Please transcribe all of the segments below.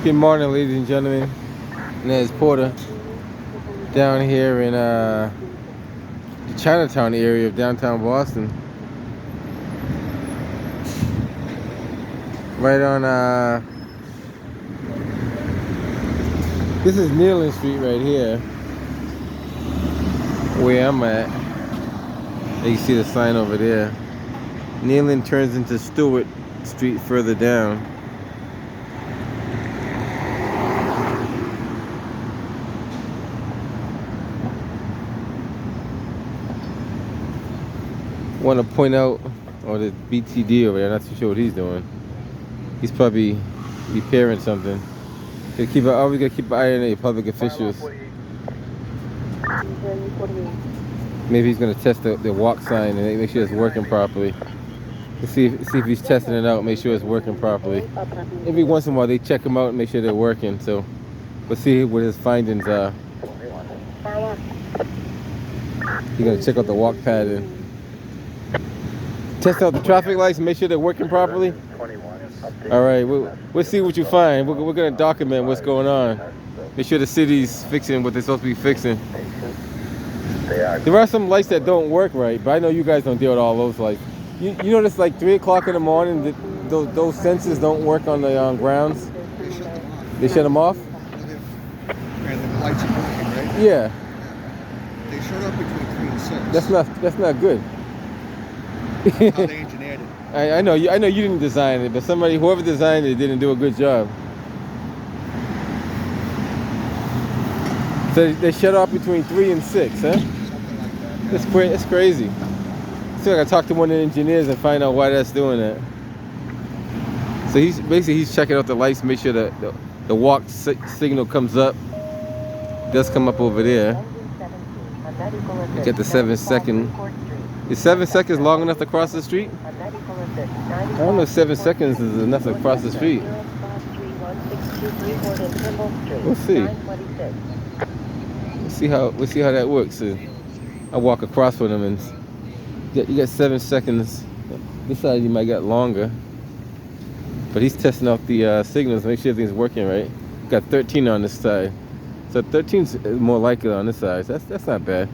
Good morning, ladies and gentlemen. My name is Porter, down here in the Chinatown area of downtown Boston. Right on, this is Neyland Street right here, where I'm at. You can see the sign over there. Neyland turns into Stewart Street further down. Want to point out, or the BTD over there, not too sure what he's doing. He's probably repairing something. Always gotta keep an eye on the public officials. Maybe he's gonna test the walk sign and make sure it's working properly. Let's see if he's testing it out, make sure it's working properly. Every once in a while they check them out and make sure they're working. So we'll see what his findings are. He's gonna check out the walk pattern. Test out the traffic lights and make sure they're working properly. All right, we'll see what you find. We're gonna document what's going on. Make sure the city's fixing what they're supposed to be fixing. There are some lights that don't work right, but I know you guys don't deal with all those lights. You notice like 3 o'clock in the morning that those sensors don't work on the grounds? They shut them off? And the lights are working, right? Yeah. They shut up between 3 and 6. That's not good. That's how they engineered it. I know you didn't design it, but whoever designed it didn't do a good job. So they shut off between 3 and 6, huh? Something like that. That's crazy. So I gotta talk to one of the engineers and find out why that's doing that. So he's checking out the lights, make sure that the walk signal comes up. It does come up over there. You get the 7-second. Is 7 seconds long enough to cross the street? I don't know if 7 seconds is enough to cross the street. We'll see. We'll see how that works. I walk across with him and you get 7 seconds. This side you might get longer. But he's testing out the signals, make sure everything's working right. Got 13 on this side. So 13's more likely on this side. So that's not bad.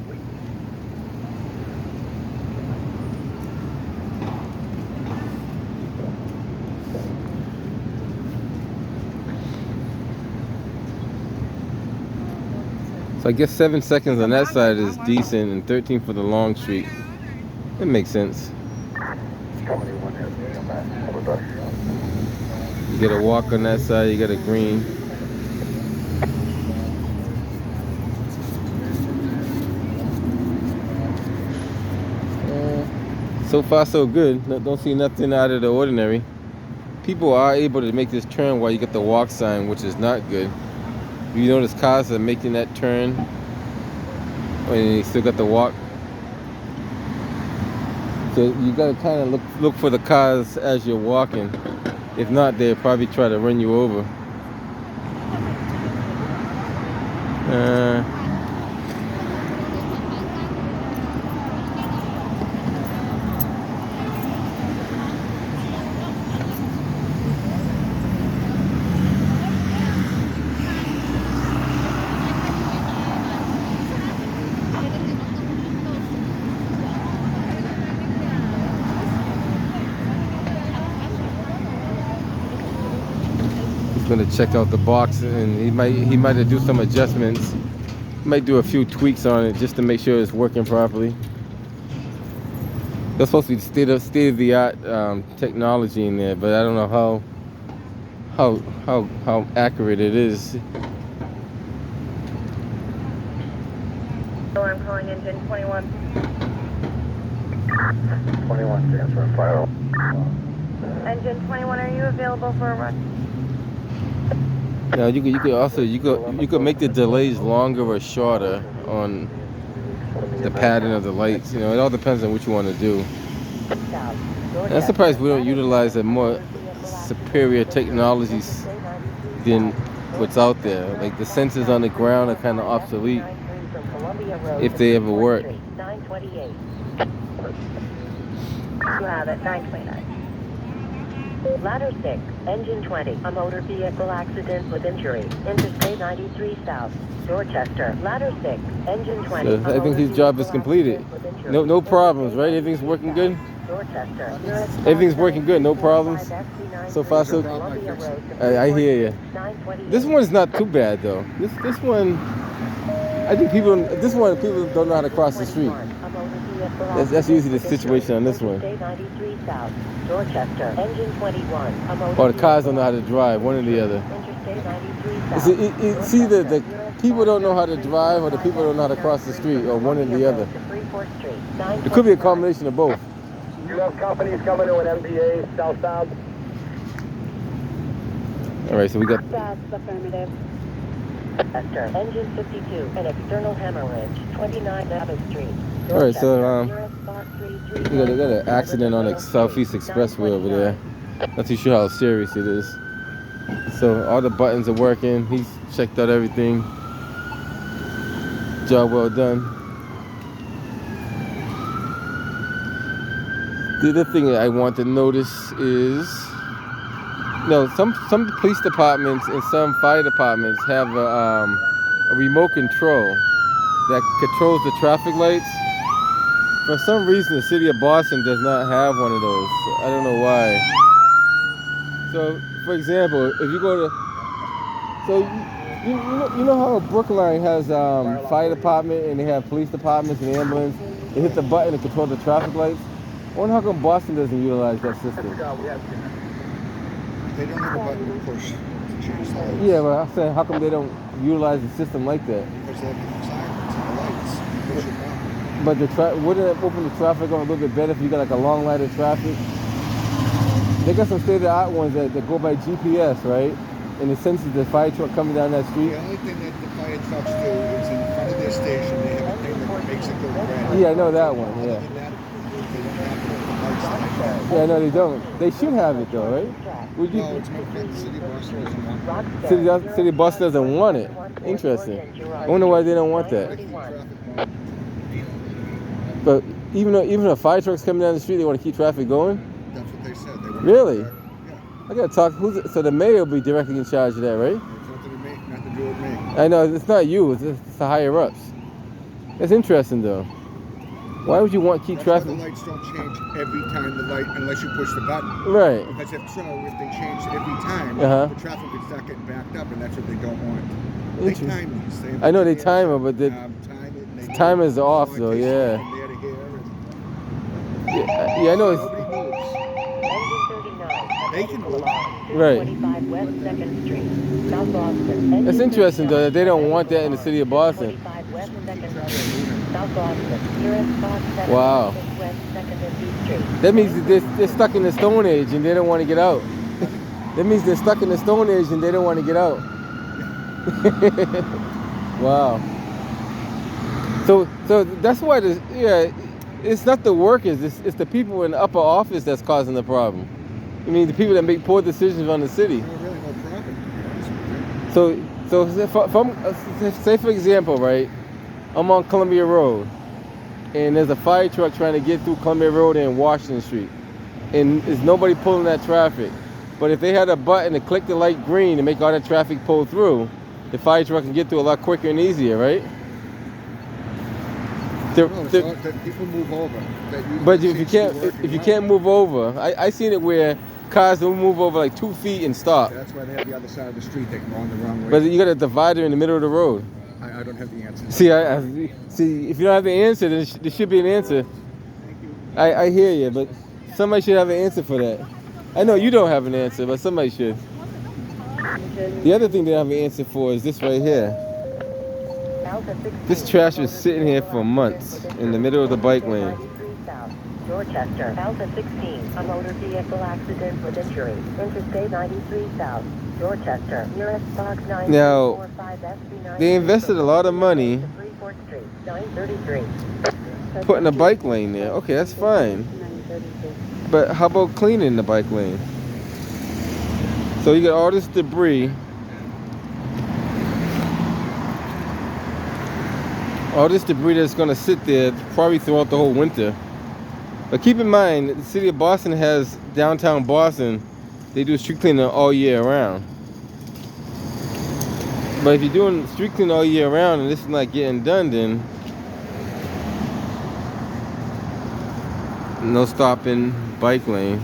So I guess 7 seconds on that side is decent and 13 for the long street. That makes sense. You get a walk on that side, you get a green. So far so good. Don't see nothing out of the ordinary. People are able to make this turn while you get the walk sign, which is not good. You notice cars are making that turn when you still got the walk. So you gotta kind of look for the cars as you're walking. If not, they'll probably try to run you over. Gonna check out the box and he might do some adjustments. Might do a few tweaks on it just to make sure it's working properly. There's supposed to be state of the art technology in there, but I don't know how accurate it is. So I'm calling engine 21. 21 transfer fire. Engine 21, are you available for a run? Now you could make the delays longer or shorter on the pattern of the lights. You know, it all depends on what you want to do. And I'm surprised we don't utilize a more superior technologies than what's out there. Like the sensors on the ground are kind of obsolete if they ever work. 928. You have it, 929. Ladder 6, engine 20, a motor vehicle accident with injury. Interstate 93 South, Dorchester. Ladder 6, engine 20. So I think his job is completed. No problems, right? Everything's working good? Dorchester. Everything's working good, no problems? So far, so I hear you. This one's not too bad though. This one, I think people don't know how to cross the street. That's usually the situation on this one. Dorchester, engine 21. Or the cars don't know how to drive, one or the other. It's either the people don't know how to drive or the people don't know how to cross the street, or one or the other. It could be a combination of both. You have companies coming to an MBA southbound? All right, so we got. That's affirmative. Dorchester, engine 52, an external hemorrhage, 29 Abbott Street. All right, so we got an accident on the Southeast Expressway over there. Not too sure how serious it is. So all the buttons are working. He's checked out everything. Job well done. The other thing that I want to notice is, some police departments and some fire departments have a remote control that controls the traffic lights. For some reason, the city of Boston does not have one of those. I don't know why. So, for example, if you go to, you know how Brookline has fire department and they have police departments and ambulance. They hit the button to control the traffic lights. I wonder how come Boston doesn't utilize that system. They don't have a button to push to change the lights. Yeah, but I'm saying, how come they don't utilize the system like that? Because they have the sirens and the lights. Push it down. But wouldn't it open the traffic on a little bit better if you got like a long line of traffic? They got some state-of-the-art ones that go by GPS, right? And it senses the fire truck coming down that street. The only thing that the fire trucks do is in front of their station, they have a thing that makes it go red. Yeah, I know that one, yeah. Other than that, they don't have the lights like that. Yeah, no, they don't. They should have it though, right? Would you? No, it's not that the city of Boston doesn't want it. City of Boston doesn't want it. Interesting. I wonder why they don't want They that. keep traffic moving. But even if fire trucks coming down the street, they want to keep traffic going. That's what they said. They want Really? Yeah. I gotta talk. So the mayor will be directly in charge of that, right? It's nothing to do with me. I know it's not you. It's the higher ups. That's interesting though. Why would you want to keep That's why traffic? the lights don't change every time the light, unless you push the button. Right. Because if they changed every time, Uh-huh. the traffic would start getting backed up, and that's what they don't want. They Interesting. time these. They have I know they GPS, time them, but time it, and they time do it is off, like though, they yeah. from there to here, Yeah, I know and it's nobody moves. They can move. right. 25 West 2nd Street, South Boston. It's interesting though that they don't want that in the city of Boston. 25 West 2nd Street, South Boston. Nearest Fox 7 Wow. West 2nd and B Street. That means that they're stuck in the Stone Age and they don't want to get out. That means they're stuck in the Stone Age and they don't want to get out. Wow. So that's why it's not the workers, it's the people in the upper office that's causing the problem. I mean, the people that make poor decisions on the city. There's really no problem, to be honest with you. So say for example, right, I'm on Columbia Road, and there's a fire truck trying to get through Columbia Road and Washington Street, and there's nobody pulling that traffic. But if they had a button to click the light green to make all that traffic pull through, the fire truck can get through a lot quicker and easier, right? No, it's not that people move over. But if you can't move over, I seen it where cars will move over like 2 feet and stop. That's why they have the other side of the street. They can go on the wrong way. But you got a divider in the middle of the road. I don't have the answer. See, see, if you don't have the answer, then there should be an answer. I hear you, but somebody should have an answer for that. I know you don't have an answer, but somebody should. The other thing they don't have an answer for is this right here. This trash was sitting here for months in the middle of the bike lane. Dorchester, Delta 16, a motor vehicle accident with injury. Interstate 93 South, Dorchester, nearest Fox 9. Now, they invested a lot of money putting a bike lane there. Okay, that's fine. But how about cleaning the bike lane? So you got all this debris. All this debris that's going to sit there probably throughout the whole winter. But keep in mind, the city of Boston has downtown Boston they do street cleaning all year round. But if you're doing street cleaning all year round and this is not getting done, then no stopping, bike lane.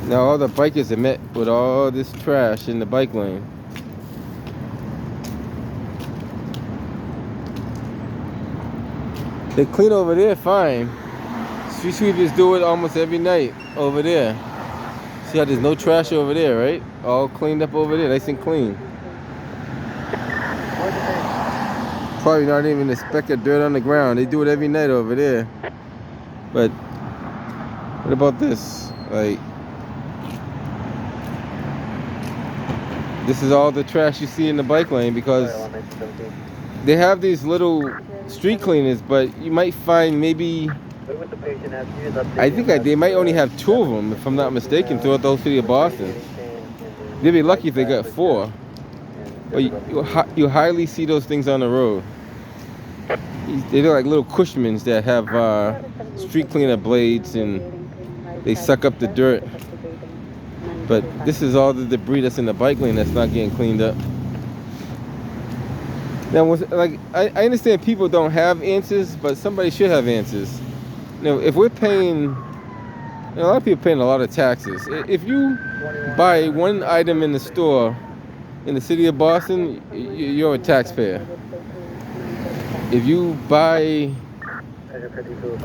Now all the bikers are met with all this trash in the bike lane. They clean over there fine. Street sweepers do it almost every night over there. See how there's no trash over there, right? All cleaned up over there, nice and clean. Probably not even a speck of dirt on the ground. They do it every night over there. But what about this? Like, this is all the trash you see in the bike lane because they have these little street cleaners, but you might find maybe, I think they might only have 2 of them, if I'm not mistaken, throughout the whole city of Boston. They'd be lucky if they got 4. But you hardly see those things on the road. They look like little Cushmans that have street cleaner blades and they suck up the dirt. But this is all the debris that's in the bike lane that's not getting cleaned up. Now, like, I understand people don't have answers, but somebody should have answers. You know, if we're paying, a lot of people are paying a lot of taxes. If you buy one item in the store in the city of Boston, you're a taxpayer. If you buy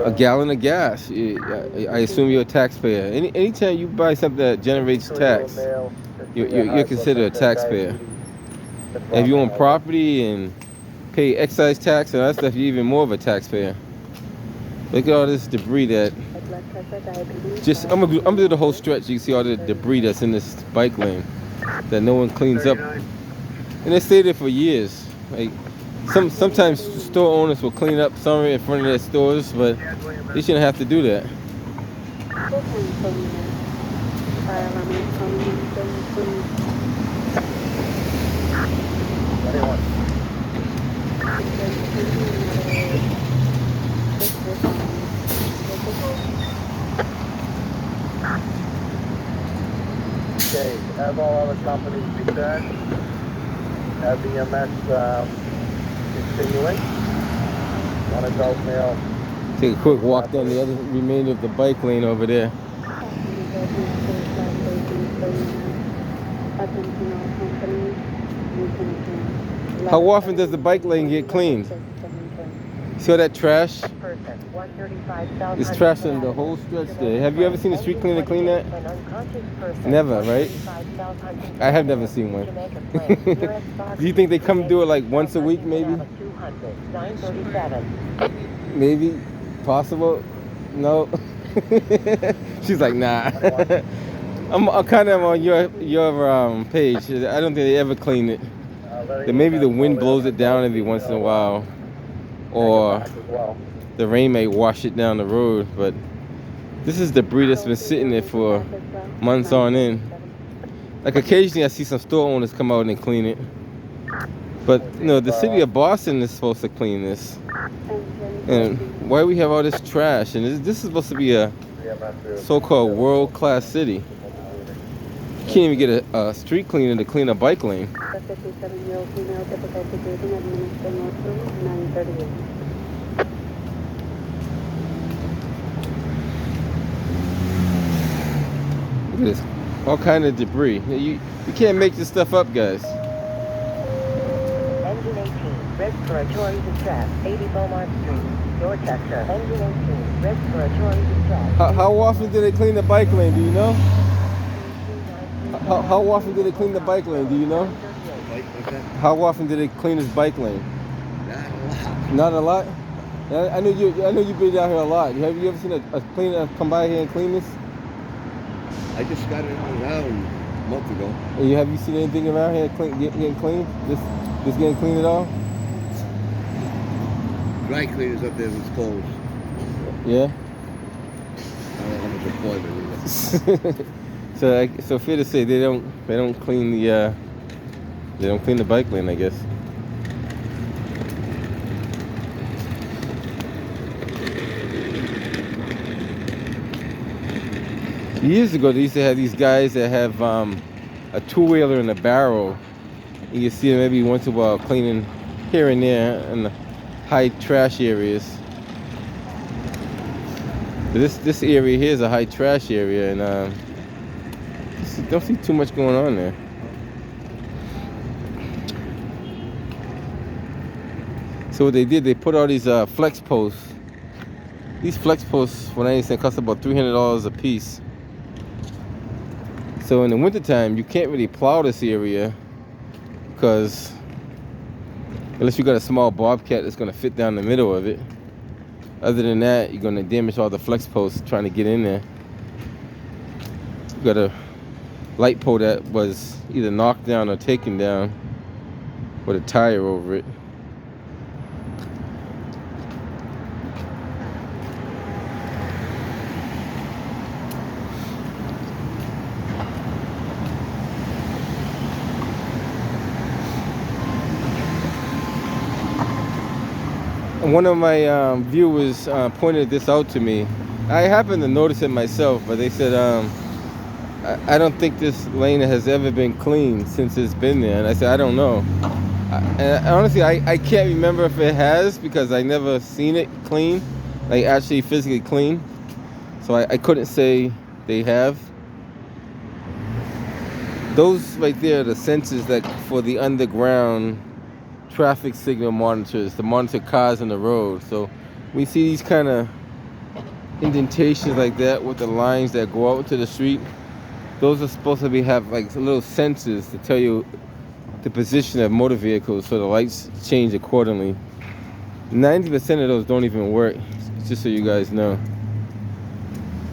a gallon of gas, I assume you're a taxpayer. Anytime you buy something that generates tax, you're considered a taxpayer. If you own property and pay excise tax and that stuff, you're even more of a taxpayer. Look at all this debris that just, I'm gonna do the whole stretch. You can see all the debris that's in this bike lane that no one cleans up. And they stay there for years. Like, sometimes store owners will clean up some in front of their stores, but they shouldn't have to do that. Okay, as all other companies return, BMS continuing. One adult male. Take a quick walk down the other remainder of the bike lane over there. How often does the bike lane get cleaned? See all that trash? There's trash in the whole stretch there. Have you ever seen a street cleaner clean that? Never, right? I have never seen one. Do you think they come do it like once a week, maybe? Maybe? Possible? No? She's like, nah. I'm kind of on your page. I don't think they ever clean it. Maybe the wind blows it down every once in a while. Or the rain may wash it down the road, but this is debris that's been sitting there for months on end. Like, occasionally I see some store owners come out and clean it, but you know, the city of Boston is supposed to clean this. And why do we have all this trash? And this is supposed to be a so-called world-class city. You can't even get a street cleaner to clean a bike lane. Look at this, all kind of debris. You can't make this stuff up, guys. Engine 18, respiratory distress, 80 Beaumont Street, Dorchester. Engine 18, respiratory distress. How often do they clean the bike lane? Do you know? How often do they clean the bike lane? Do you know? How often do they clean this bike lane? Not a lot. I know you've been down here a lot. Have you ever seen a cleaner come by here and clean this? I just got it around a month ago. And have you seen anything around here getting cleaned? This getting cleaned at all? Dry cleaners up there was closed. Yeah. I don't have a deployment either. So fair to say they don't clean the bike lane, I guess. Years ago, they used to have these guys that have a two-wheeler and a barrel. You can see them maybe once in a while cleaning here and there in the high trash areas. This area here is a high trash area, and don't see too much going on there. So what they did, they put all these flex posts. These flex posts, when I understand, cost about $300 a piece. So in the wintertime, you can't really plow this area because unless you got a small bobcat that's going to fit down the middle of it. Other than that, you're going to damage all the flex posts trying to get in there. You got a light pole that was either knocked down or taken down with a tire over it. One of my viewers pointed this out to me. I happened to notice it myself, but they said, I don't think this lane has ever been cleaned since it's been there. And I said, I don't know. And honestly, I can't remember if it has because I never seen it clean, like actually physically clean. So I couldn't say they have. Those right there are the sensors that for the underground traffic signal monitors to monitor cars on the road. So we see these kind of indentations like that with the lines that go out to the street. Those are supposed to have like little sensors to tell you the position of motor vehicles, so the lights change accordingly. 90% of those don't even work, just so you guys know.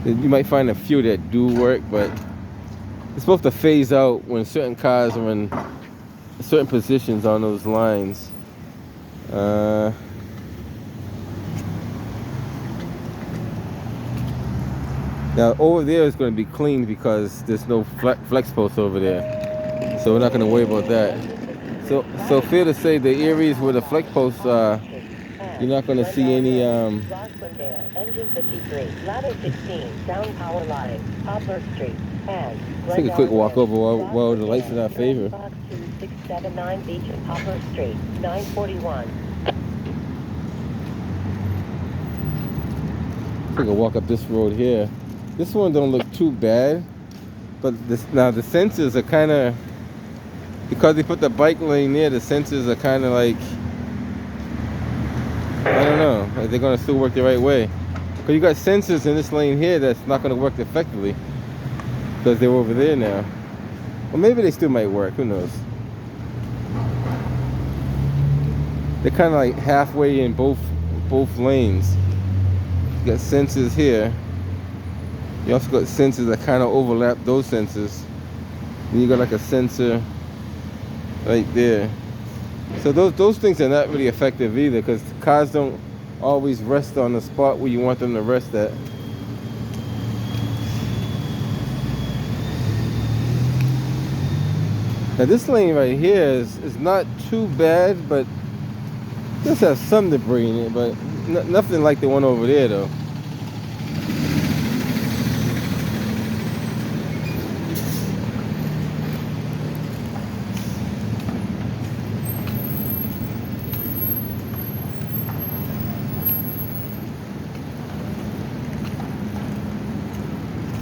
You might find a few that do work, but it's supposed to phase out when certain cars are in certain positions on those lines. Now over there is going to be cleaned because there's no flex posts over there, so we're not going to worry about that. So fair to say the areas where the flex posts are, you're not going to see any Engine 53, ladder 16, down power line, Poplar Street, and take a quick walk over while the lights are in our favor. 2679 Beach and Poplar Street, 941. Take a walk up this road here. This one don't look too bad, but now the sensors are kind of, because they put the bike lane there, the sensors are kind of like, I don't know, like they're gonna still work the right way. Because you got sensors in this lane here that's not gonna work effectively because they're over there now. Or maybe they still might work, who knows. They're kind of like halfway in both lanes. You got sensors here. You also got sensors that kind of overlap those sensors. And you got like a sensor right there. So those things are not really effective either, because cars don't always rest on the spot where you want them to rest at. Now this lane right here is not too bad, but does have some debris in it, but nothing like the one over there though.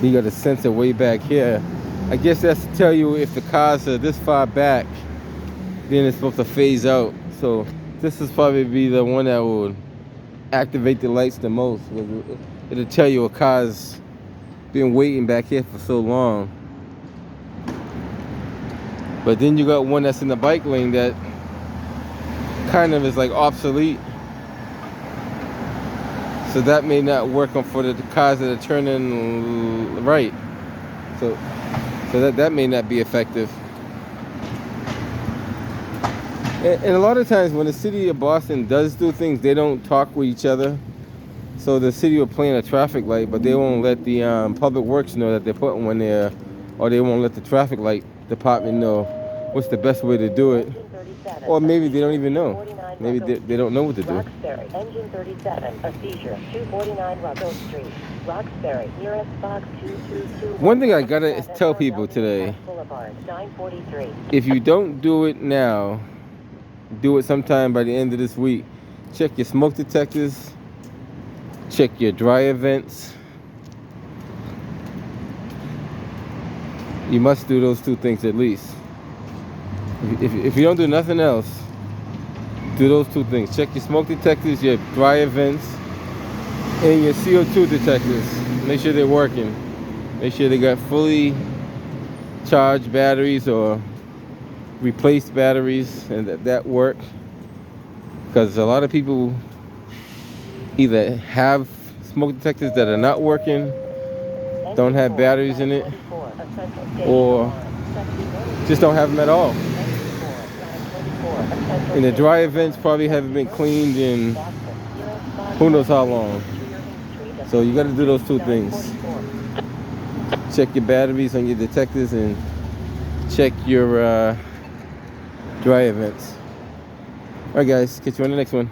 You got a sensor way back here. I guess that's to tell you if the cars are this far back, then it's supposed to phase out. So this is probably be the one that will activate the lights the most. It'll tell you a car's been waiting back here for so long. But then you got one that's in the bike lane that kind of is like obsolete. So that may not work for the cars that are turning right. So that may not be effective. And a lot of times when the city of Boston does do things, they don't talk with each other. So the city will plan a traffic light, but they won't let the public works know that they're putting one there, or they won't let the traffic light department know what's the best way to do it. Engine 37. Or maybe they don't even know. 249 Maybe Russell they don't know what to do. Roxbury, engine 37, a seizure, 249 Russell Street, Roxbury, nearest box 222. One thing I gotta tell people today, Boulevard, 943. if you don't do it now, do it sometime by the end of this week. Check your smoke detectors, check your dry vents. You must do those two things at least. If you don't do nothing else, do those two things. Check your smoke detectors, your dry vents, and your CO2 detectors. Make sure they're working. Make sure they got fully charged batteries or replaced batteries and that work. Because a lot of people either have smoke detectors that are not working, don't have batteries in it, or just don't have them at all. And the dry vents probably haven't been cleaned in who knows how long. So you got to do those two things. Check your batteries on your detectors and check your dry vents. Alright guys, catch you on the next one.